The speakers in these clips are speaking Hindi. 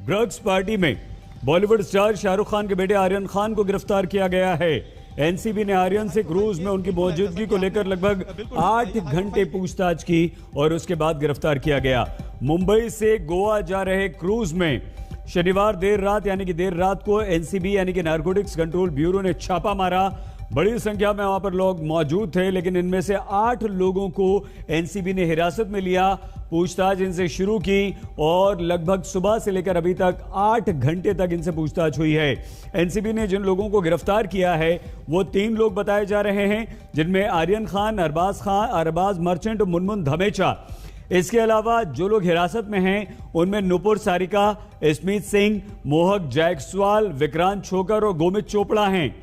ड्रग्स पार्टी में बॉलीवुड स्टार शाहरुख खान के बेटे आर्यन खान को गिरफ्तार किया गया है। एनसीबी ने आर्यन से क्रूज में उनकी मौजूदगी को लेकर लगभग 8 घंटे पूछताछ की और उसके बाद गिरफ्तार किया गया। मुंबई से गोवा जा रहे क्रूज में शनिवार देर रात यानी कि देर रात को एनसीबी यानी कि नारकोटिक्स कंट्रोल ब्यूरो ने छापा मारा। बड़ी संख्या में वहां पर लोग मौजूद थे, लेकिन इनमें से 8 लोगों को एनसीबी ने हिरासत में लिया। पूछताछ इनसे शुरू की और लगभग सुबह से लेकर अभी तक 8 घंटे तक इनसे पूछताछ हुई है। एनसीबी ने जिन लोगों को गिरफ्तार किया है वो 3 लोग बताए जा रहे हैं, जिनमें आर्यन खान, अरबाज मर्चेंट और मुनमुन धमेचा। इसके अलावा जो लोग हिरासत में हैं उनमें नुपुर सारिका, स्मित सिंह, मोहक जायसवाल, विक्रांत छोकर और गोमित चोपड़ा हैं।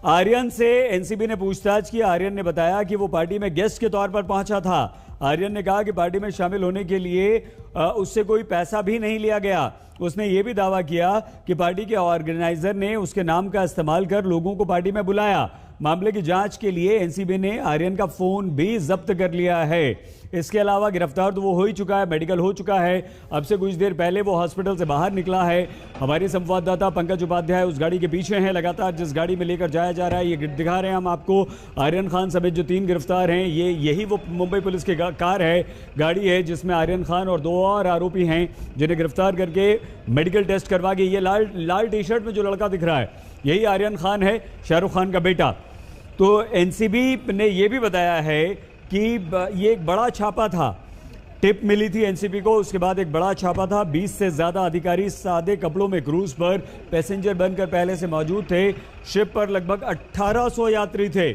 आर्यन से एनसीबी ने पूछताछ की। आर्यन ने बताया कि वो पार्टी में गेस्ट के तौर पर पहुंचा था। आर्यन ने कहा कि पार्टी में शामिल होने के लिए उससे कोई पैसा भी नहीं लिया गया। उसने ये भी दावा किया कि पार्टी के ऑर्गेनाइजर ने उसके नाम का इस्तेमाल कर लोगों को पार्टी में बुलाया। मामले की जांच के लिए एनसीबी ने आर्यन का फोन भी जब्त कर लिया है। इसके अलावा गिरफ्तार तो वो हो ही चुका है, मेडिकल हो चुका है। अब से कुछ देर पहले वो हॉस्पिटल से बाहर निकला है। हमारे संवाददाता पंकज उपाध्याय उस गाड़ी के पीछे हैं। लगातार जिस गाड़ी में लेकर जाया जा रहा है ये दिखा रहे हैं हम आपको। आर्यन खान समेत जो 3 गिरफ्तार हैं यही वो मुंबई पुलिस की कार है, गाड़ी है जिसमें आर्यन खान और 2 और आरोपी हैं जिन्हें गिरफ्तार करके मेडिकल टेस्ट करवा के ये लाल टी शर्ट में जो लड़का दिख रहा है यही आर्यन खान है, शाहरुख खान का बेटा। तो एनसीबी ने यह भी बताया है कि ये एक बड़ा छापा था। टिप मिली थी एनसीबी को, उसके बाद एक बड़ा छापा था। 20 से ज्यादा अधिकारी सादे कपड़ों में क्रूज पर पैसेंजर बनकर पहले से मौजूद थे। शिप पर लगभग 1800 यात्री थे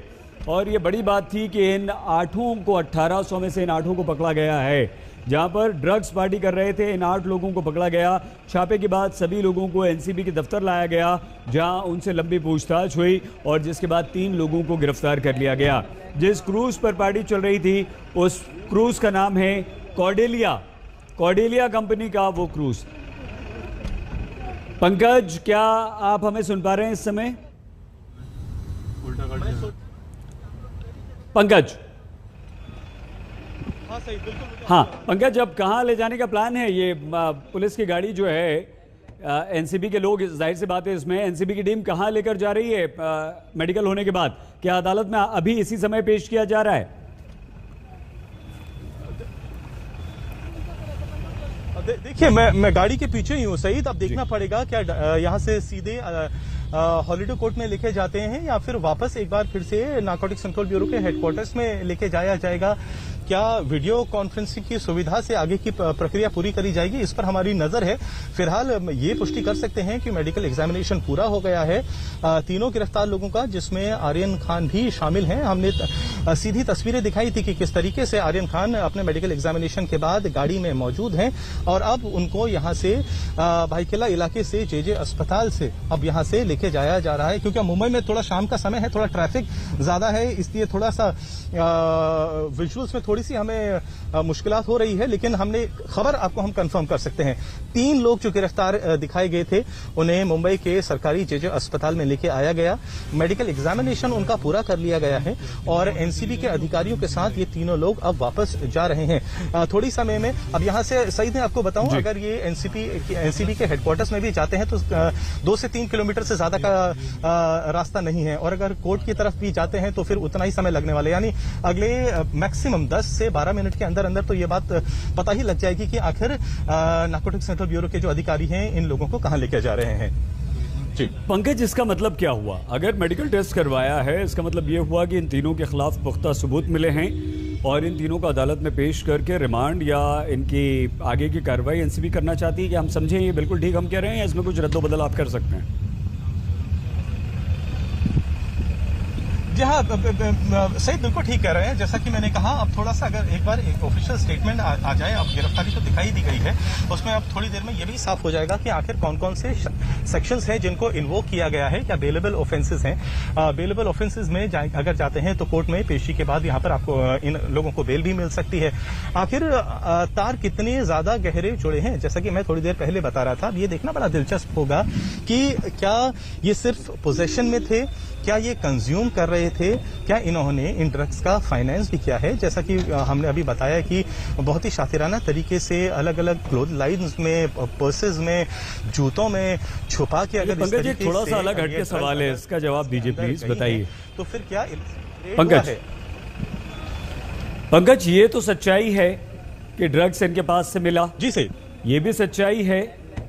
और ये बड़ी बात थी कि इन 8 को 1800 में से इन 8 को पकड़ा गया है। जहां पर ड्रग्स पार्टी कर रहे थे इन 8 लोगों को पकड़ा गया। छापे के बाद सभी लोगों को एनसीबी के दफ्तर लाया गया, जहां उनसे लंबी पूछताछ हुई और जिसके बाद 3 लोगों को गिरफ्तार कर लिया गया। जिस क्रूज पर पार्टी चल रही थी उस क्रूज का नाम है कॉर्डेलिया कंपनी का वो क्रूज। पंकज, क्या आप हमें सुन पा रहे हैं इस समय? पंकज, हाँ पंकज, अब कहाँ ले जाने का प्लान है? ये पुलिस की गाड़ी जो है, एनसीबी के लोग, जाहिर सी बात है इसमें एनसीबी की टीम कहाँ लेकर जा रही है मेडिकल होने के बाद? क्या अदालत में अभी इसी समय पेश किया जा रहा है? देखिए, मैं गाड़ी के पीछे ही हूँ सईद। अब देखना पड़ेगा क्या यहाँ से सीधे हॉलिडे कोर्ट में लेके जाते हैं या फिर वापस एक बार फिर से नारकोटिक्स कंट्रोल ब्यूरो के हेडक्वार्टर्स में लेके जाया जाएगा। क्या वीडियो कॉन्फ्रेंसिंग की सुविधा से आगे की प्रक्रिया पूरी करी जाएगी, इस पर हमारी नजर है। फिलहाल ये पुष्टि कर सकते हैं कि मेडिकल एग्जामिनेशन पूरा हो गया है 3 गिरफ्तार लोगों का, जिसमें आर्यन खान भी शामिल हैं। हमने सीधी तस्वीरें दिखाई थी कि किस तरीके से आर्यन खान अपने मेडिकल एग्जामिनेशन के बाद गाड़ी में मौजूद हैं और अब उनको यहाँ से भाईकिला इलाके से जेजे अस्पताल से अब यहाँ से लेके जाया जा रहा है। क्योंकि मुंबई में थोड़ा शाम का समय है, थोड़ा ट्रैफिक ज्यादा है, इसलिए थोड़ा सा विजुअल्स में थोड़ी सी हमें मुश्किलात हो रही है, लेकिन हमने खबर आपको हम कंफर्म कर सकते हैं। 3 लोग जो गिरफ्तार दिखाए गए थे उन्हें मुंबई के सरकारी जेजे अस्पताल में लेके आया गया। मेडिकल एग्जामिनेशन उनका पूरा कर लिया गया है और एनसीबी के अधिकारियों के साथ ये तीनों लोग अब वापस जा रहे हैं थोड़ी समय में। अब यहाँ से सईद ने आपको बताऊं, अगर ये एनसीबी के हेडक्वार्टर्स में भी जाते हैं तो 2 से 3 किलोमीटर से ज्यादा का रास्ता नहीं है और अगर कोर्ट की तरफ भी जाते हैं तो फिर उतना ही समय लगने वाला है। यानी अगले मैक्सिमम 10 से 12 मिनट के अंदर अंदर तो ये बात पता ही लग जाएगी कि आखिर नारकोटिक्स कंट्रोल ब्यूरो के जो अधिकारी हैं इन लोगों को कहां लेकर जा रहे हैं। जी पंकज, इसका मतलब क्या हुआ? अगर मेडिकल टेस्ट करवाया है इसका मतलब ये हुआ कि इन तीनों के खिलाफ पुख्ता सबूत मिले हैं और इन तीनों को अदालत में पेश करके रिमांड या इनकी आगे की कार्रवाई एनसीबी करना चाहती है। कि हम समझें ये बिल्कुल ठीक हम कह रहे हैं या इसमें कुछ रद्दोबदल आप कर सकते हैं? जी हाँ, सही बिल्कुल ठीक कह रहे हैं। जैसा कि मैंने कहा, अब थोड़ा सा अगर एक बार एक ऑफिशियल स्टेटमेंट आ जाए, अब गिरफ्तारी तो दिखाई दी गई है, उसमें अब थोड़ी देर में ये भी साफ हो जाएगा कि आखिर कौन कौन से सेक्शंस हैं जिनको इन्वोक किया गया है, क्या बेलेबल ऑफेंसेस हैं। बेलेबल ऑफेंसेस में अगर जाते हैं तो कोर्ट में पेशी के बाद यहाँ पर आपको इन लोगों को बेल भी मिल सकती है। आखिर तार कितने ज्यादा गहरे जुड़े हैं, जैसा कि मैं थोड़ी देर पहले बता रहा था। अब ये देखना बड़ा दिलचस्प होगा कि क्या ये सिर्फ पोजेशन में थे क्या ये कंज्यूम कर रहे थे, क्या इन्होंने इन ड्रग्स का फाइनेंस भी किया है। जैसा कि हमने अभी बताया कि बहुत ही शातिराना तरीके से अलग अलग क्लोथ लाइन्स में, पर्सेज में, जूतों में छुपा के अगर पंकज जी थोड़ा सा अलग हटके सवाल है, इसका जवाब दीजिए प्लीज, बताइए। तो फिर क्या पंकज ये तो सच्चाई है कि ड्रग्स इनके पास से मिला। जी सही। ये भी सच्चाई है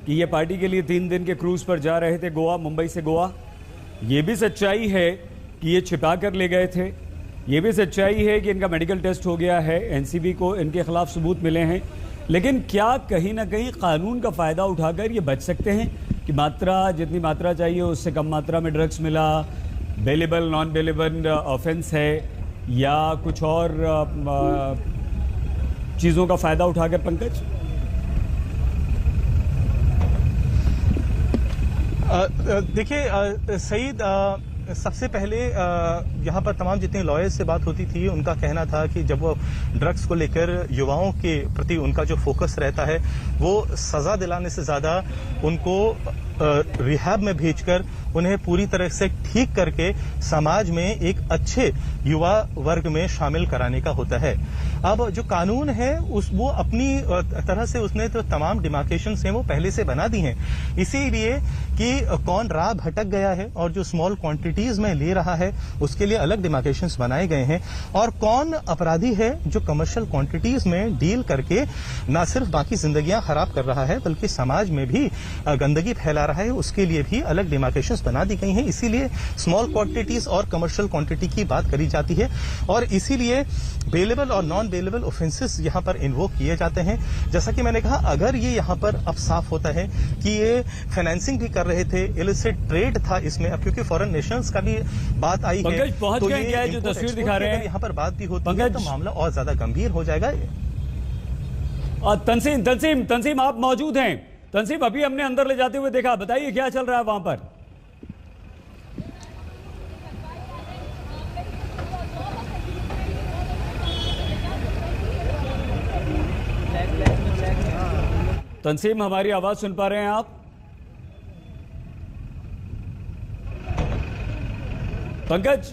कि ये पार्टी के लिए 3 दिन के क्रूज पर जा रहे थे गोवा, मुंबई से गोवा। ये भी सच्चाई है कि ये छिपा कर ले गए थे। ये भी सच्चाई है कि इनका मेडिकल टेस्ट हो गया है, एनसीबी को इनके खिलाफ सबूत मिले हैं। लेकिन क्या कहीं ना कहीं कानून का फायदा उठाकर ये बच सकते हैं कि जितनी मात्रा चाहिए उससे कम मात्रा में ड्रग्स मिला, बेलेबल नॉन बेलेबल ऑफेंस है, या कुछ और चीजों का फायदा उठाकर? पंकज देखिए सईद, सबसे पहले यहाँ पर तमाम जितने लॉयर्स से बात होती थी उनका कहना था कि जब वो ड्रग्स को लेकर युवाओं के प्रति उनका जो फोकस रहता है वो सजा दिलाने से ज्यादा उनको रिहैब में भेजकर उन्हें पूरी तरह से ठीक करके समाज में एक अच्छे युवा वर्ग में शामिल कराने का होता है। अब जो कानून है वो अपनी तरह से उसने तो तमाम डिमार्केशंस हैं वो पहले से बना दी हैं, इसीलिए कि कौन राह भटक गया है और जो स्मॉल क्वांटिटीज में ले रहा है उसके लिए अलग डिमार्केशंस बनाए गए हैं, और कौन अपराधी है जो कमर्शियल क्वांटिटीज में डील करके न सिर्फ बाकी जिंदगियां खराब कर रहा है बल्कि समाज में भी गंदगी फैला रहा है, उसके लिए भी अलग डिमार्केशंस बना दी गई हैं। इसीलिए स्मॉल क्वांटिटीज और कमर्शियल क्वांटिटी की बात करी जाती है, और इसीलिए बेलेबल और नॉन बेलेबल ऑफेंसेस यहां पर इन्वोक किए जाते हैं। जैसा कि मैंने कहा, अगर ये यहां पर अब साफ होता है कि ये फाइनेंसिंग भी कर रहे थे, इलिसिट ट्रेड था इसमें, अब क्योंकि फॉरेन नेशंस का भी बात आई है, तो ये क्या जो तस्वीर दिखा रहे हैं यहाँ पर बात भी होती है तो मामला और ज्यादा गंभीर हो जाएगा। तंसीम आप मौजूद हैं? तंसीम, अभी हमने अंदर ले जाते हुए देखा, बताइए क्या चल रहा है वहां पर? तंसीम, हमारी आवाज सुन पा रहे हैं आप? पंकज,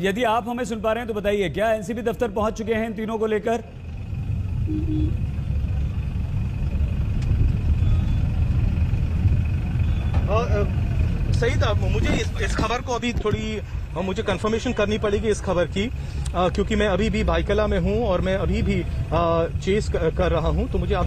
यदि आप हमें सुन पा रहे हैं तो बताइए, क्या एनसीबी दफ्तर पहुंच चुके हैं इन तीनों को लेकर? सईद, मुझे इस खबर को अभी थोड़ी मुझे कंफर्मेशन करनी पड़ेगी इस खबर की, क्योंकि मैं अभी भी बाइकला में हूं और मैं अभी भी चेस कर रहा हूं, तो मुझे आप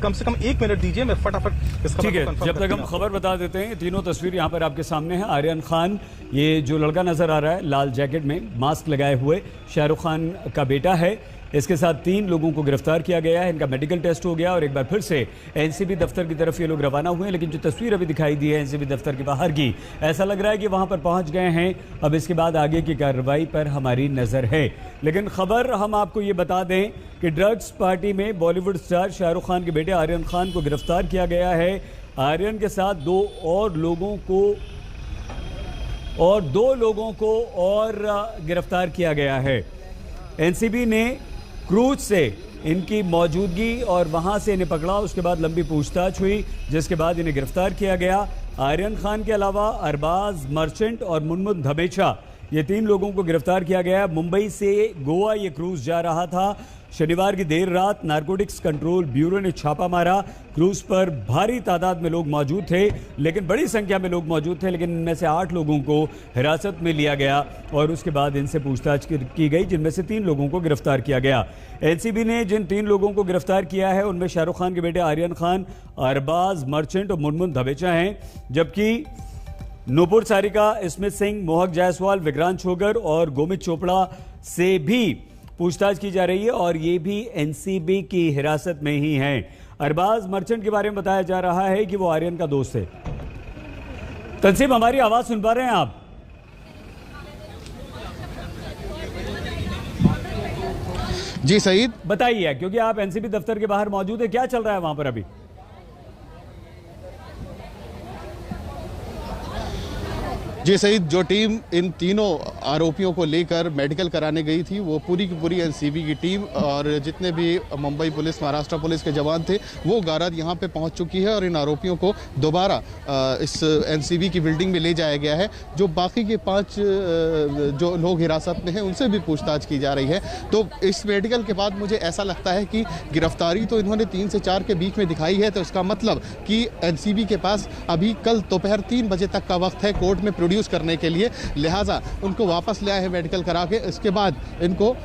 कम से कम 1 मिनट दीजिए, मैं फटाफट इस खबर ठीक है। जब तक हम खबर बता देते हैं, तीनों तस्वीर यहां पर आपके सामने है। आर्यन खान, ये जो लड़का नजर आ रहा है लाल जैकेट में मास्क लगाए हुए, शाहरुख खान का बेटा है। इसके साथ 3 लोगों को गिरफ्तार किया गया है, इनका मेडिकल टेस्ट हो गया और एक बार फिर से एनसीबी दफ्तर की तरफ ये लोग रवाना हुए हैं। लेकिन जो तस्वीर अभी दिखाई दी है एनसीबी दफ्तर के बाहर की, ऐसा लग रहा है कि वहां पर पहुंच गए हैं। अब इसके बाद आगे की कार्रवाई पर हमारी नजर है। लेकिन खबर हम आपको ये बता दें कि ड्रग्स पार्टी में बॉलीवुड स्टार शाहरुख खान के बेटे आर्यन खान को गिरफ्तार किया गया है। आर्यन के साथ 2 लोगों को और गिरफ्तार किया गया है। एनसीबी ने क्रूज से इनकी मौजूदगी और वहां से इन्हें पकड़ा, उसके बाद लंबी पूछताछ हुई जिसके बाद इन्हें गिरफ्तार किया गया। आर्यन खान के अलावा अरबाज मर्चेंट और मुनमुन धमेचा, ये 3 लोगों को गिरफ्तार किया गया। मुंबई से गोवा ये क्रूज जा रहा था। शनिवार की देर रात नारकोटिक्स कंट्रोल ब्यूरो ने छापा मारा। क्रूज पर भारी तादाद में लोग मौजूद थे, लेकिन बड़ी संख्या में लोग मौजूद थे, लेकिन इनमें से 8 लोगों को हिरासत में लिया गया और उसके बाद इनसे पूछताछ की गई, जिनमें से 3 लोगों को गिरफ्तार किया गया। एनसीबी ने जिन 3 लोगों को गिरफ्तार किया है उनमें शाहरुख खान के बेटे आर्यन खान, अरबाज मर्चेंट और मुनमुन धमेचा हैं, जबकि नूपुर सारिका, स्मित सिंह, मोहक जायसवाल, विक्रांत छोगर और गोमित चोपड़ा से भी पूछताछ की जा रही है और ये भी एनसीबी की हिरासत में ही हैं। अरबाज मर्चेंट के बारे में बताया जा रहा है कि वो आर्यन का दोस्त है। तंसीम, हमारी आवाज सुन पा रहे हैं आप? जी सईद, बताइए, क्योंकि आप एनसीबी दफ्तर के बाहर मौजूद है, क्या चल रहा है वहां पर अभी? जी सईद, जो टीम इन तीनों आरोपियों को लेकर मेडिकल कराने गई थी वो पूरी की पूरी एनसीबी की टीम और जितने भी मुंबई पुलिस, महाराष्ट्र पुलिस के जवान थे वो गारद यहाँ पे पहुँच चुकी है और इन आरोपियों को दोबारा इस एनसीबी की बिल्डिंग में ले जाया गया है। जो बाकी के 5 जो लोग हिरासत में हैं उनसे भी पूछताछ की जा रही है। तो इस मेडिकल के बाद मुझे ऐसा लगता है कि गिरफ्तारी तो इन्होंने 3 से 4 के बीच में दिखाई है, तो इसका मतलब कि एनसीबी के पास अभी कल दोपहर 3 बजे तक का वक्त है कोर्ट में प्रोड्यूस करने के लिए, लिहाजा उनको वापस ले आए हैं मेडिकल करा के। इसके बाद इनको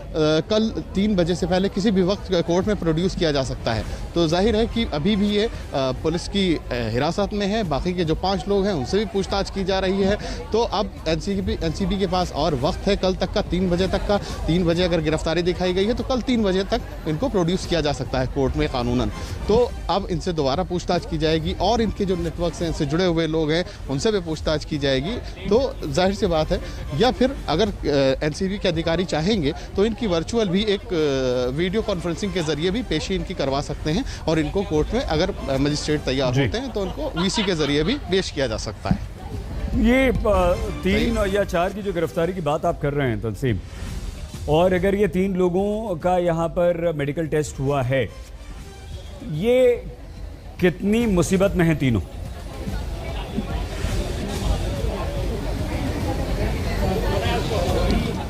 कल 3 बजे से पहले किसी भी वक्त कोर्ट में प्रोड्यूस किया जा सकता है। तो जाहिर है कि अभी भी ये पुलिस की हिरासत में है। बाकी के जो 5 लोग हैं उनसे भी पूछताछ की जा रही है। तो अब एनसीबी के पास और वक्त है कल तक का, 3 बजे तक का। 3 बजे अगर गिरफ्तारी दिखाई गई है तो कल 3 बजे तक इनको प्रोड्यूस किया जा सकता है कोर्ट में कानूनन। तो अब इनसे दोबारा पूछताछ की जाएगी और इनके जो नेटवर्क हैं, इनसे जुड़े हुए लोग हैं, उनसे भी पूछताछ की जाएगी। तो जाहिर सी बात है, या फिर अगर एनसीबी के अधिकारी चाहेंगे तो इनकी वर्चुअल भी एक वीडियो कॉन्फ्रेंसिंग के जरिए भी पेशी इनकी करवा सकते हैं और इनको कोर्ट में अगर मजिस्ट्रेट तैयार होते हैं तो उनको वीसी के जरिए भी पेश किया जा सकता है। ये 3 या 4 की जो गिरफ्तारी की बात आप कर रहे हैं तंसीम, और अगर ये 3 लोगों का यहाँ पर मेडिकल टेस्ट हुआ है, ये कितनी मुसीबत में है तीनों?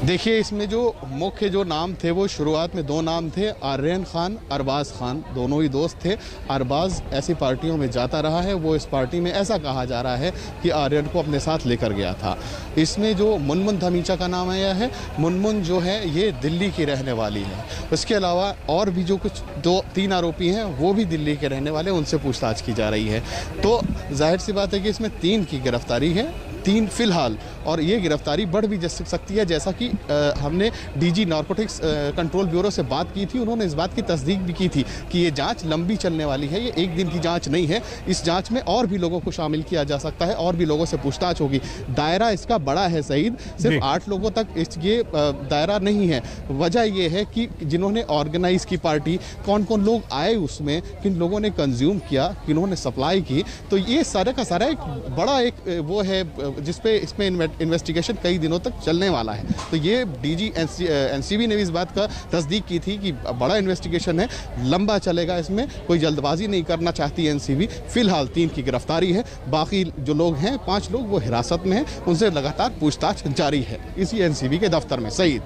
देखिए, इसमें जो मुख्य जो नाम थे वो शुरुआत में 2 नाम थे, आर्यन खान, अरबाज खान। दोनों ही दोस्त थे। अरबाज ऐसी पार्टियों में जाता रहा है, वो इस पार्टी में ऐसा कहा जा रहा है कि आर्यन को अपने साथ लेकर गया था। इसमें जो मुनमुन धमीचा का नाम आया है, मुनमुन जो है ये दिल्ली की रहने वाली है। उसके अलावा और भी जो कुछ 2-3 आरोपी हैं वो भी दिल्ली के रहने वाले, उनसे पूछताछ की जा रही है। तो जाहिर सी बात है कि इसमें 3 की गिरफ्तारी है, 3 फिलहाल, और ये गिरफ्तारी बढ़ भी जा सकती है। जैसा कि हमने डीजी नारकोटिक्स कंट्रोल ब्यूरो से बात की थी, उन्होंने इस बात की तस्दीक भी की थी कि ये जांच लंबी चलने वाली है, ये एक दिन की जांच नहीं है। इस जांच में और भी लोगों को शामिल किया जा सकता है, और भी लोगों से पूछताछ होगी। दायरा इसका बड़ा है सईद, सिर्फ 8 लोगों तक ये दायरा नहीं है। वजह ये है कि जिन्होंने ऑर्गेनाइज की पार्टी, कौन कौन लोग आए उसमें, किन लोगों ने कंज्यूम किया, किन्होंने सप्लाई की, तो ये सारे का सारा एक बड़ा एक वो है जिसपे इसमें इन्वेस्टिगेशन कई दिनों तक चलने वाला है। तो ये डीजी एनसीबी ने भी इस बात का तस्दीक की थी कि बड़ा इन्वेस्टिगेशन है, लंबा चलेगा, इसमें कोई जल्दबाजी नहीं करना चाहती एनसीबी। फिलहाल 3 की गिरफ्तारी है, बाकी जो लोग हैं 5 लोग वो हिरासत में हैं, उनसे लगातार पूछताछ जारी है इसी एनसीबी के दफ्तर में। सईद,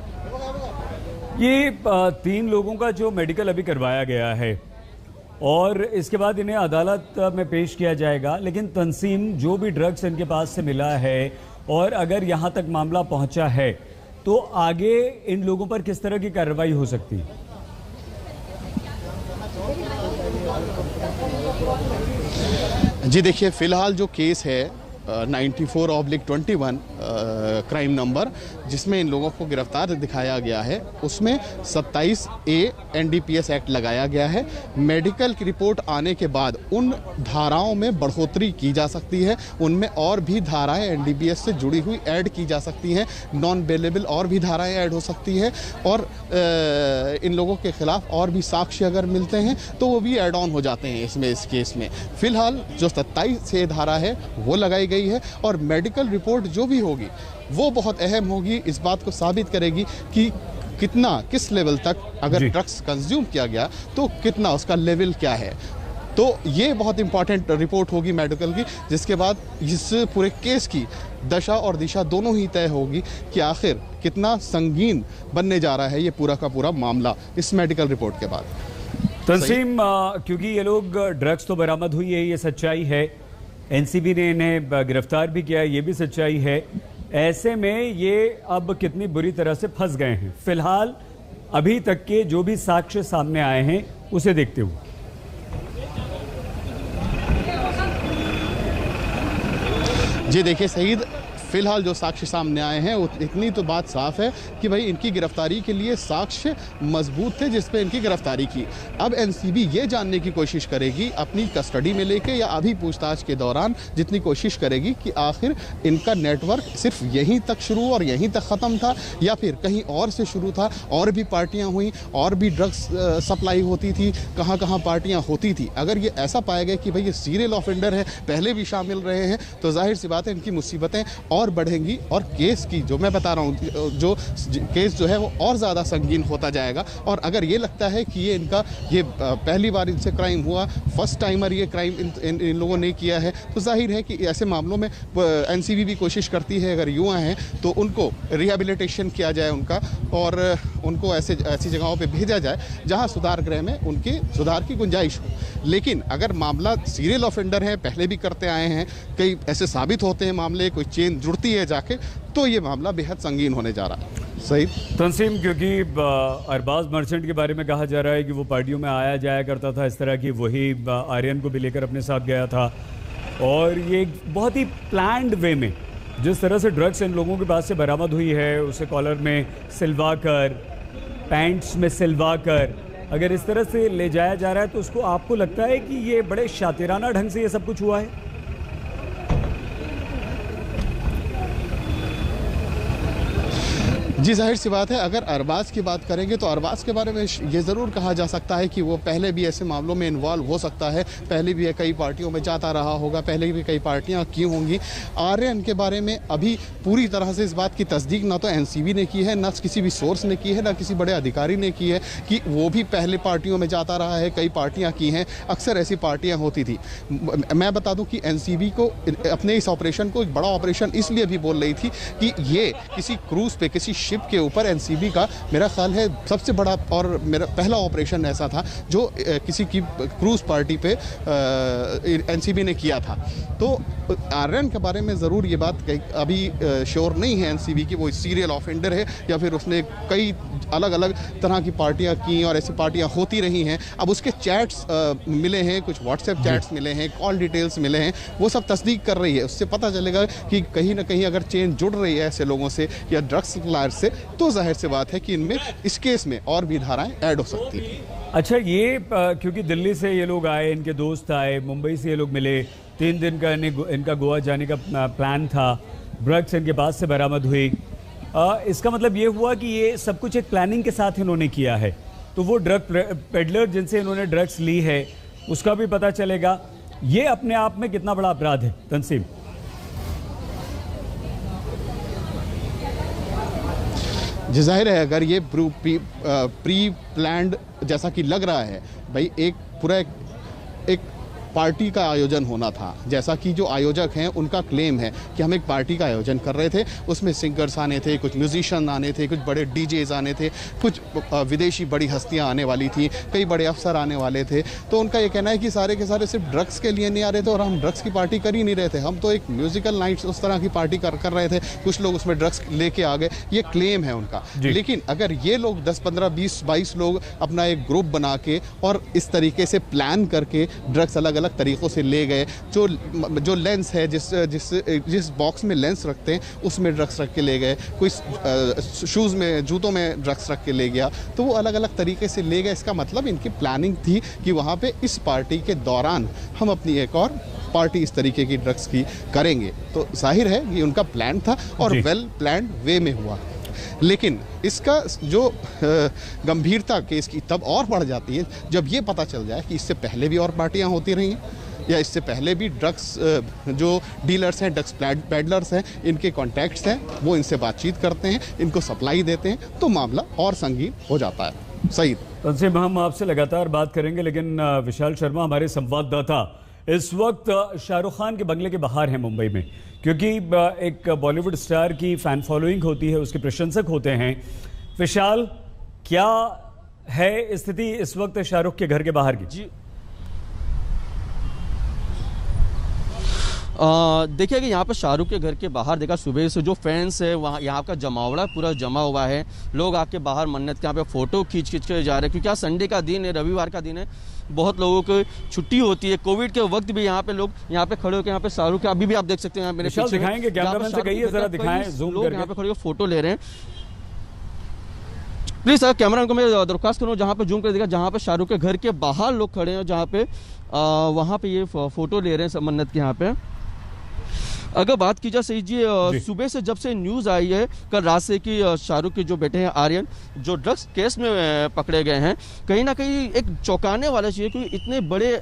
ये 3 लोगों का जो मेडिकल अभी करवाया गया है और इसके बाद इन्हें अदालत में पेश किया जाएगा, लेकिन तंसीम जो भी ड्रग्स इनके पास से मिला है और अगर यहाँ तक मामला पहुँचा है तो आगे इन लोगों पर किस तरह की कार्रवाई हो सकती है? जी देखिए, फिलहाल जो केस है 94/21 क्राइम नंबर, जिसमें इन लोगों को गिरफ्तार दिखाया गया है, उसमें 27A NDPS एक्ट लगाया गया है। मेडिकल की रिपोर्ट आने के बाद उन धाराओं में बढ़ोतरी की जा सकती है, उनमें और भी धाराएं NDPS से जुड़ी हुई ऐड की जा सकती हैं, नॉन बेलेबल और भी धाराएं ऐड हो सकती है, और इन लोगों के खिलाफ और भी साक्ष्य अगर मिलते हैं तो वो भी ऐड ऑन हो जाते हैं इसमें, इस केस में। फिलहाल जो 27A धारा है वो लगाई गई है, और मेडिकल रिपोर्ट जो भी होगी वो बहुत अहम होगी, इस बात को साबित करेगी कि कितना, किस लेवल तक अगर ड्रग्स कंज्यूम किया गया तो कितना उसका लेवल क्या है। तो ये बहुत इंपॉर्टेंट रिपोर्ट होगी मेडिकल की, जिसके बाद इस पूरे केस की दशा और दिशा दोनों ही तय होगी कि आखिर कितना संगीन बनने जा रहा है ये पूरा का पूरा मामला इस मेडिकल रिपोर्ट के बाद। तंसीम, क्योंकि ये लोग ड्रग्स तो बरामद हुई है, ये सच्चाई है, एनसीबी ने इन्हें गिरफ्तार भी किया है, ये भी सच्चाई है। ऐसे में ये अब कितनी बुरी तरह से फंस गए हैं, फिलहाल अभी तक के जो भी साक्ष्य सामने आए हैं उसे देखते हुए। जी देखिए सईद, फिलहाल जो साक्ष्य सामने आए हैं इतनी तो बात साफ है कि भाई इनकी गिरफ्तारी के लिए साक्ष्य मजबूत थे जिस पे इनकी गिरफ्तारी की। अब एनसीबी ये जानने की कोशिश करेगी अपनी कस्टडी में लेके, या अभी पूछताछ के दौरान जितनी कोशिश करेगी कि आखिर इनका नेटवर्क सिर्फ यहीं तक शुरू और यहीं तक ख़त्म था या फिर कहीं और से शुरू था, और भी पार्टियां हुई, और भी ड्रग्स सप्लाई होती थी, कहाँ कहाँ पार्टियां होती थी। अगर ये ऐसा पाया गया कि भाई ये सीरियल ऑफेंडर है, पहले भी शामिल रहे हैं, तो जाहिर सी बात है इनकी मुसीबतें और और बढ़ेंगी और केस की जो मैं बता रहा हूँ जो केस जो है वो और ज़्यादा संगीन होता जाएगा। और अगर ये लगता है कि ये इनका ये पहली बार इनसे क्राइम हुआ, फर्स्ट टाइमर ये क्राइम इन लोगों ने किया है, तो जाहिर है कि ऐसे मामलों में एनसीबी भी कोशिश करती है अगर युवा हैं तो उनको रिहेबिलिटेशन किया जाए उनका, और उनको ऐसी जगहों पे भेजा जाए जहां सुधार गृह में उनके सुधार की गुंजाइश हो। लेकिन अगर मामला सीरियल ऑफेंडर है, पहले भी करते आए हैं, कई ऐसे साबित होते हैं मामले, कोई चेन जुड़ती है जाके, तो ये मामला बेहद संगीन होने जा रहा है। सही तंसीम, क्योंकि अरबाज मर्चेंट के बारे में कहा जा रहा है कि वो पार्टियों में आया जाया करता था इस तरह की, वही आर्यन को भी लेकर अपने साथ गया था, और ये बहुत ही प्लान्ड वे में जिस तरह से ड्रग्स इन लोगों के पास से बरामद हुई है, उसे कॉलर में सिलवा कर, पैंट्स में सिलवा कर अगर इस तरह से ले जाया जा रहा है, तो उसको आपको लगता है कि ये बड़े शातिराना ढंग से ये सब कुछ हुआ है? जी, जाहिर सी बात है। अगर अरबाज की बात करेंगे तो अरबाज के बारे में ये ज़रूर कहा जा सकता है कि वो पहले भी ऐसे मामलों में इन्वॉल्व हो सकता है, पहले भी कई पार्टियों में जाता रहा होगा, पहले भी कई पार्टियां की होंगी। आर्यन के बारे में अभी पूरी तरह से इस बात की तस्दीक ना तो एनसीबी ने की है, ना किसी भी सोर्स ने की है, ना किसी बड़े अधिकारी ने की है कि वो भी पहले पार्टियों में जाता रहा है, कई पार्टियाँ की हैं, अक्सर ऐसी पार्टियाँ होती थी। मैं बता दूँ कि एनसीबी को अपने इस ऑपरेशन को एक बड़ा ऑपरेशन इसलिए भी बोल रही थी कि ये किसी क्रूज़ पे, किसी शिप के ऊपर एनसीबी का मेरा ख्याल है सबसे बड़ा और मेरा पहला ऑपरेशन ऐसा था जो किसी की क्रूज पार्टी पे एनसीबी ने किया था। तो आर्यन के बारे में ज़रूर ये बात अभी श्योर नहीं है एनसीबी की वो सीरियल ऑफेंडर है या फिर उसने कई अलग अलग तरह की पार्टियां की और ऐसी पार्टियां होती रही हैं। अब उसके चैट्स मिले हैं, कुछ व्हाट्सएप चैट्स मिले हैं, कॉल डिटेल्स मिले हैं, वो सब तस्दीक कर रही है। उससे पता चलेगा कि कहीं ना कहीं अगर चेन जुड़ रही है ऐसे लोगों से या ड्रग्स सप्लायर से, तो जाहिर सी बात है कि इनमें इस केस में और भी धाराएं ऐड हो सकती हैं। अच्छा, ये क्योंकि दिल्ली से ये लोग आए, इनके दोस्त आए, मुंबई से ये लोग मिले, 3 दिन का इनका गोवा जाने का प्लान था, ड्रग्स इनके पास से बरामद हुई, इसका मतलब ये हुआ कि ये सब कुछ एक प्लानिंग के साथ इन्होंने किया है। तो वो ड्रग पेडलर जिनसे इन्होंने ड्रग्स ली है उसका भी पता चलेगा। ये अपने आप में कितना बड़ा अपराध है तंसीम? जी, जाहिर है अगर ये प्री प्लान्ड जैसा कि लग रहा है, भाई एक पूरा एक पार्टी का आयोजन होना था, जैसा कि जो आयोजक हैं उनका क्लेम है कि हम एक पार्टी का आयोजन कर रहे थे, उसमें सिंगर्स आने थे, कुछ म्यूजिशियन आने थे, कुछ बड़े डीजेज आने थे, कुछ विदेशी बड़ी हस्तियां आने वाली थी, कई बड़े अफसर आने वाले थे। तो उनका ये कहना है कि सारे के सारे सिर्फ ड्रग्स के लिए नहीं आ रहे थे और हम ड्रग्स की पार्टी कर ही नहीं रहे थे, हम तो एक म्यूजिकल नाइट्स उस तरह की पार्टी कर रहे थे, कुछ लोग उसमें ड्रग्स लेके आ गए, ये क्लेम है उनका। लेकिन अगर ये लोग 10, 15, 20, 22 लोग अपना एक ग्रुप बना के और इस तरीके से प्लान करके ड्रग्स अलग अलग तरीक़ों से ले गए, जो लेंस है जिस बॉक्स में लेंस रखते हैं उसमें ड्रग्स रख के ले गए, कोई शूज़ में, जूतों में ड्रग्स रख के ले गया, तो वो अलग अलग तरीके से ले गए। इसका मतलब इनकी प्लानिंग थी कि वहाँ पे इस पार्टी के दौरान हम अपनी एक और पार्टी इस तरीके की ड्रग्स की करेंगे। तो जाहिर है कि उनका प्लान था और वेल प्लान्ड वे में हुआ। लेकिन इसका जो गंभीरता केस की तब और बढ़ जाती है जब ये पता चल जाए कि इससे पहले भी और पार्टियां होती रही हैं या इससे पहले भी ड्रग्स जो डीलर्स हैं, ड्रग्स पेडलर्स हैं, इनके कॉन्टैक्ट्स हैं, वो इनसे बातचीत करते हैं, इनको सप्लाई देते हैं, तो मामला और संगीन हो जाता है। सही तंसीम, हम आपसे लगातार बात करेंगे, लेकिन विशाल शर्मा हमारे संवाददाता इस वक्त शाहरुख खान के बंगले के बाहर हैं मुंबई में, क्योंकि एक बॉलीवुड स्टार की फैन फॉलोइंग होती है, उसके प्रशंसक होते हैं। विशाल, क्या है स्थिति इस वक्त शाहरुख के घर के बाहर की? जी, देखिए कि यहाँ पर शाहरुख के घर के बाहर देखा सुबह से जो फैंस है वहाँ यहाँ का जमावड़ा पूरा जमा हुआ है। लोग आके बाहर मन्नत के यहाँ पे फ़ोटो खींच के जा रहे हैं, क्योंकि आज संडे का दिन है, रविवार का दिन है, बहुत लोगों को छुट्टी होती है। कोविड के वक्त भी यहाँ पे लोग यहाँ पे खड़े होकर यहाँ पे शाहरुख के अभी भी आप देख सकते हैं मेरे पीछे दिखाएंगे, कैमरामैन से कहिए जरा दिखाएं, ज़ूम करके यहाँ पे खड़े होकर फोटो ले रहे हैं। प्लीज सर, कैमरा को मैं दरख्वास्त करूँ जहाँ पे जूम कर दिखा, जहाँ पे शाहरुख के घर के बाहर लोग खड़े हैं, जहाँ पे वहाँ पे ये फोटो ले रहे हैं मन्नत के यहाँ पे। अगर बात की जाए सही जी, सुबह से जब से न्यूज़ आई है कल रात से कि शाहरुख के जो बेटे हैं आर्यन जो ड्रग्स केस में पकड़े गए हैं, कहीं ना कहीं एक चौंकाने वाला चीज़ है कि इतने बड़े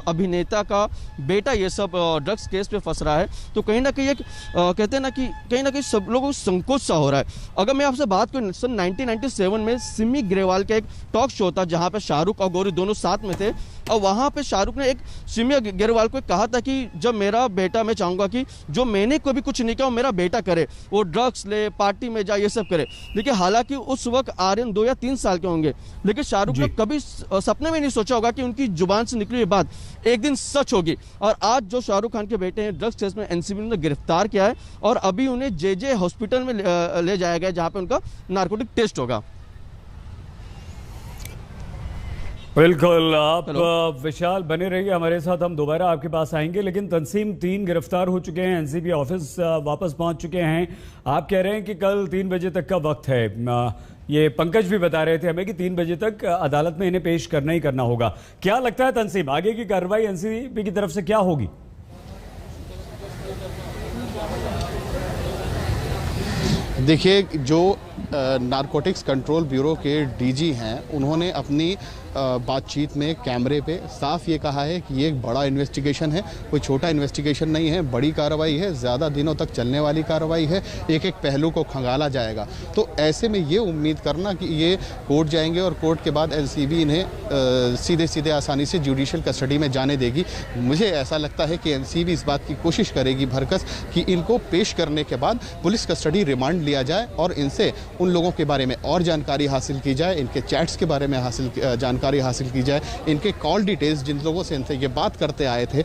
अभिनेता का बेटा ये सब ड्रग्स केस पे फंस रहा है। तो कहीं ना कहीं एक कहते हैं ना कि कहीं ना कहीं सब लोगों को संकोच सा हो रहा है। अगर मैं आपसे बात करूँ, सन 1997 में सिमी ग्रेवाल का एक टॉक शो था जहाँ पे शाहरुख और गौरी दोनों साथ में थे, और वहाँ पे शाहरुख ने एक सिमी ग्रेवाल को कहा था कि जब मेरा बेटा, मैं चाहूँगा कि जो मैंने कभी कुछ नहीं किया वो मेरा बेटा करे, वो ड्रग्स ले, पार्टी में जाए, ये सब करे। लेकिन हालांकि उस वक्त आर्यन 2 या 3 साल के होंगे, लेकिन शाहरुख ने कभी सपने में नहीं सोचा होगा कि उनकी जुबान से निकली बात एक दिन सच होगी। और आज जो शाहरुख खान के बेटे हैं ड्रग्स केस में एनसीबी ने गिरफ्तार किया है और अभी उन्हें जे हॉस्पिटल में ले जाया गया जहाँ पे उनका नार्कोटिक टेस्ट होगा। बिल्कुल, आप विशाल बने रहिए हमारे साथ, हम दोबारा आपके पास आएंगे। लेकिन तंसीम 3 गिरफ्तार हो चुके हैं, एनसीबी ऑफिस वापस पहुंच चुके हैं। आप कह रहे हैं कि कल 3 बजे तक का वक्त है। ये पंकज भी बता रहे थे हमें कि 3 बजे तक अदालत में इन्हें पेश करना ही करना होगा। क्या लगता है तंसीम, आगे की कार्रवाई एनसीबी की तरफ से क्या होगी? देखिए, जो नारकोटिक्स कंट्रोल ब्यूरो के डीजी हैं, उन्होंने अपनी बातचीत में कैमरे पे साफ ये कहा है कि ये एक बड़ा इन्वेस्टिगेशन है, कोई छोटा इन्वेस्टिगेशन नहीं है, बड़ी कार्रवाई है, ज़्यादा दिनों तक चलने वाली कार्रवाई है, एक एक पहलू को खंगाला जाएगा। तो ऐसे में ये उम्मीद करना कि ये कोर्ट जाएंगे और कोर्ट के बाद एनसीबी इन्हें सीधे सीधे आसानी से जुडिशल कस्टडी में जाने देगी, मुझे ऐसा लगता है कि एनसीबी इस बात की कोशिश करेगी भरकस कि इनको पेश करने के बाद पुलिस कस्टडी रिमांड लिया जाए और इनसे उन लोगों के बारे में और जानकारी हासिल की जाए, इनके चैट्स के बारे में जानकारी हासिल की जाए, इनके कॉल डिटेल्स, जिन लोगों से इनसे ये बात करते आए थे,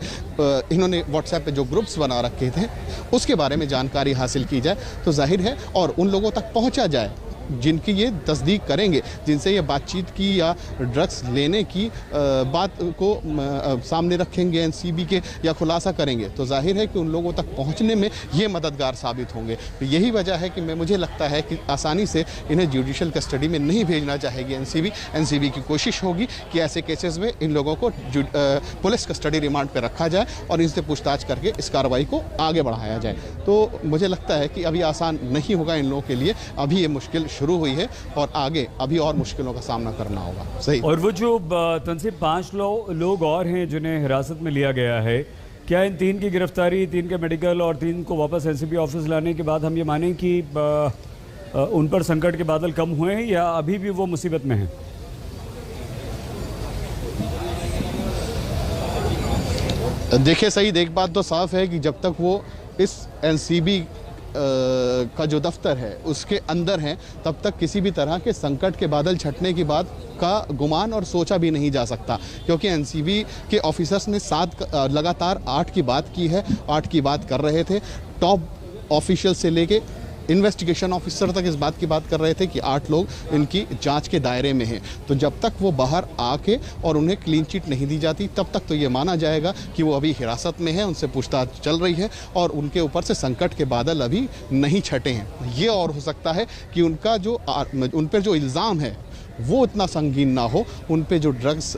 इन्होंने व्हाट्सएप पे जो ग्रुप्स बना रखे थे उसके बारे में जानकारी हासिल की जाए, तो जाहिर है और उन लोगों तक पहुंचा जाए जिनकी ये तस्दीक करेंगे, जिनसे ये बातचीत की या ड्रग्स लेने की बात को सामने रखेंगे एनसीबी के या खुलासा करेंगे, तो जाहिर है कि उन लोगों तक पहुंचने में ये मददगार साबित होंगे। तो यही वजह है कि मुझे लगता है कि आसानी से इन्हें जुडिशल कस्टडी में नहीं भेजना चाहेगी एनसीबी की कोशिश होगी कि ऐसे केसेस में इन लोगों को पुलिस कस्टडी रिमांड पर रखा जाए और इनसे पूछताछ करके इस कार्रवाई को आगे बढ़ाया जाए। तो मुझे लगता है कि अभी आसान नहीं होगा इन लोगों के लिए, अभी ये मुश्किल शुरू हुई है और आगे अभी और मुश्किलों का सामना करना होगा। सही। और वो जो तंसीब 5 लोग और हैं जिन्हें हिरासत में लिया गया है, क्या इन 3 की गिरफ्तारी, 3 के मेडिकल और 3 को वापस एनसीबी ऑफिस लाने के बाद हम ये मानें कि उन पर संकट के बादल कम हुए हैं या अभी भी वो मुसीबत में हैं? देखिए, सही देख बात तो साफ है कि जब तक वो इस एनसीबी का जो दफ्तर है उसके अंदर हैं, तब तक किसी भी तरह के संकट के बादल छटने की बात का गुमान और सोचा भी नहीं जा सकता, क्योंकि एनसीबी के ऑफिसर्स ने लगातार 8 की बात की है, 8 की बात कर रहे थे। टॉप ऑफिशियल से लेके इन्वेस्टिगेशन ऑफिसर तक इस बात की बात कर रहे थे कि 8 लोग इनकी जांच के दायरे में हैं। तो जब तक वो बाहर आके और उन्हें क्लीन चिट नहीं दी जाती, तब तक तो ये माना जाएगा कि वो अभी हिरासत में है, उनसे पूछताछ चल रही है और उनके ऊपर से संकट के बादल अभी नहीं छटे हैं। ये और हो सकता है कि उनका जो उन पर जो इल्ज़ाम है वो इतना संगीन ना हो, उन पे जो ड्रग्स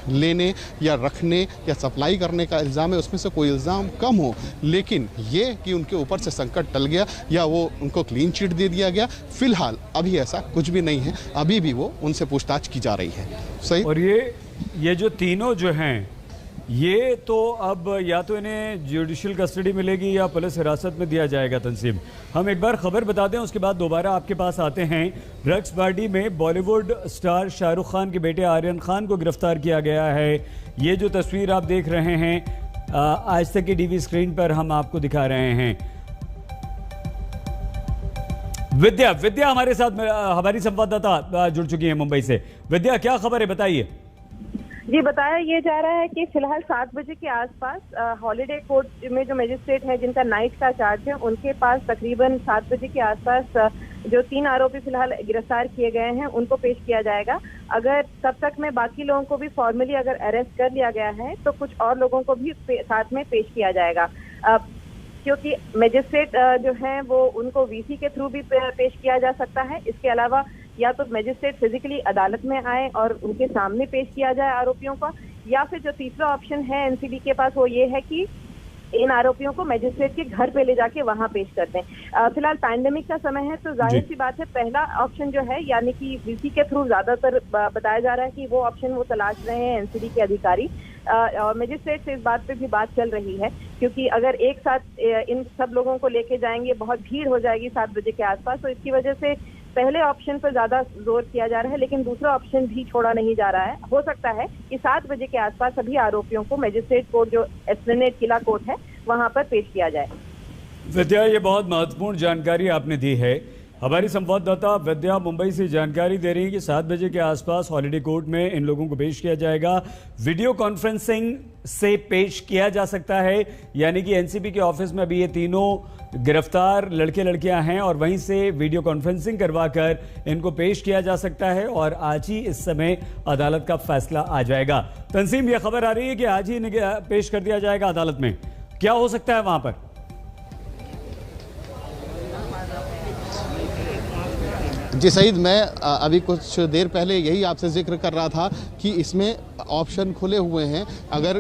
लेने या रखने या सप्लाई करने का इल्ज़ाम है उसमें से कोई इल्ज़ाम कम हो, लेकिन ये कि उनके ऊपर से संकट टल गया या वो उनको क्लीन चिट दे दिया गया, फिलहाल अभी ऐसा कुछ भी नहीं है, अभी भी वो उनसे पूछताछ की जा रही है। सही। और ये जो तीनों जो हैं, ये तो अब या तो इन्हें जुडिशियल कस्टडी मिलेगी या पुलिस हिरासत में दिया जाएगा। तंसीम, हम एक बार खबर बता दें, उसके बाद दोबारा आपके पास आते हैं। ड्रग्स पार्टी में बॉलीवुड स्टार शाहरुख खान के बेटे आर्यन खान को गिरफ्तार किया गया है। ये जो तस्वीर आप देख रहे हैं आज तक की टीवी स्क्रीन पर हम आपको दिखा रहे हैं। विद्या हमारे साथ, हमारी संवाददाता जुड़ चुकी है मुंबई से। विद्या, क्या खबर है, बताइए। जी, बताया ये जा रहा है कि फिलहाल 7 बजे के आसपास हॉलिडे कोर्ट में जो मजिस्ट्रेट है जिनका नाइट का चार्ज है, उनके पास तकरीबन 7 बजे के आसपास जो 3 आरोपी फिलहाल गिरफ्तार किए गए हैं उनको पेश किया जाएगा। अगर तब तक में बाकी लोगों को भी फॉर्मली अगर अरेस्ट कर लिया गया है तो कुछ और लोगों को भी साथ में पेश किया जाएगा, क्योंकि मजिस्ट्रेट जो हैं वो उनको वीसी के थ्रू भी पेश किया जा सकता है। इसके अलावा या तो मजिस्ट्रेट फिजिकली अदालत में आए और उनके सामने पेश किया जाए आरोपियों का, या फिर जो तीसरा ऑप्शन है एनसीबी के पास वो ये है कि इन आरोपियों को मजिस्ट्रेट के घर पे ले जाके वहां पेश करते हैं। फिलहाल पैंडेमिक का समय है, तो जाहिर सी बात है पहला ऑप्शन जो है यानी कि वीसी के थ्रू ज्यादातर बताया जा रहा है कि वो ऑप्शन वो तलाश रहे हैं एनसीबी के अधिकारी। मजिस्ट्रेट से इस बात पे भी बात चल रही है, क्योंकि अगर एक साथ इन सब लोगों को लेके जाएंगे, बहुत भीड़ हो जाएगी 7 बजे के आसपास, तो इसकी वजह से पहले ऑप्शन पर ज्यादा जोर किया जा रहा है, लेकिन दूसरा ऑप्शन भी छोड़ा नहीं जा रहा है। हो सकता है कि 7 बजे के आसपास सभी आरोपियों को मजिस्ट्रेट कोर्ट जो एस्प्लेनेड किला कोर्ट है वहां पर पेश किया जाए। विद्या, ये बहुत महत्वपूर्ण जानकारी आपने दी है। हमारी संवाददाता विद्या मुंबई से जानकारी दे रही है कि 7 बजे के आसपास हॉलिडे कोर्ट में इन लोगों को पेश किया जाएगा। वीडियो कॉन्फ्रेंसिंग से पेश किया जा सकता है, यानी कि एनसीबी के ऑफिस में अभी ये तीनों गिरफ्तार लड़के लड़कियां हैं और वहीं से वीडियो कॉन्फ्रेंसिंग करवाकर इनको पेश किया जा सकता है और आज ही इस समय अदालत का फैसला आ जाएगा। तंसीम, ये खबर आ रही है कि आज ही इन्हें पेश कर दिया जाएगा अदालत में, क्या हो सकता है वहां पर? जी सईद, मैं अभी कुछ देर पहले यही आपसे जिक्र कर रहा था कि इसमें ऑप्शन खुले हुए हैं। अगर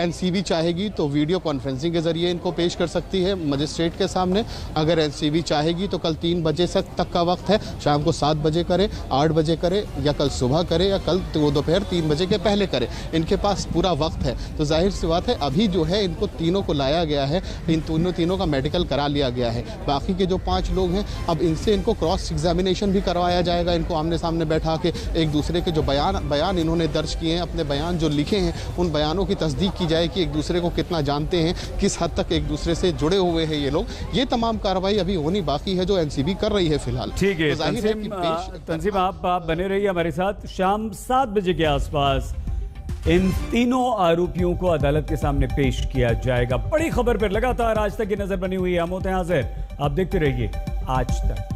एनसीबी चाहेगी तो वीडियो कॉन्फ्रेंसिंग के ज़रिए इनको पेश कर सकती है मजिस्ट्रेट के सामने। अगर एनसीबी चाहेगी तो कल 3 बजे तक का वक्त है, शाम को 7 बजे करे, 8 बजे करे, या कल सुबह करे, या कल वो दोपहर 3 बजे के पहले करे। इनके पास पूरा वक्त है। तो जाहिर सी बात है अभी जो है इनको तीनों को लाया गया है, इन तीनों का मेडिकल करा लिया गया है। बाकी के जो 5 लोग हैं, अब इनसे इनको क्रॉस एग्जामिनेशन भी करवाया जाएगा। इनको आमने सामने बैठा के एक दूसरे के जो बयान इन्होंने दर्ज किए हैं, अपने बयान जो लिखे हैं, उन बयानों की तस्दीक की जाए कि एक दूसरे को कितना जानते हैं, किस हद तक एक दूसरे से जुड़े हुए हैं ये लोग। ये तमाम कार्रवाई अभी होनी बाकी है जो एनसीबी कर रही है फिलहाल। ठीक है, तो तंजीम आप बने रहिए हमारे साथ। शाम 7 बजे के आसपास इन तीनों आरोपियों को अदालत के सामने पेश किया जाएगा। बड़ी खबर पर लगातार आज तक की नजर बनी हुई है। हम होते हैं हाजिर, आप देखते रहिए आज तक।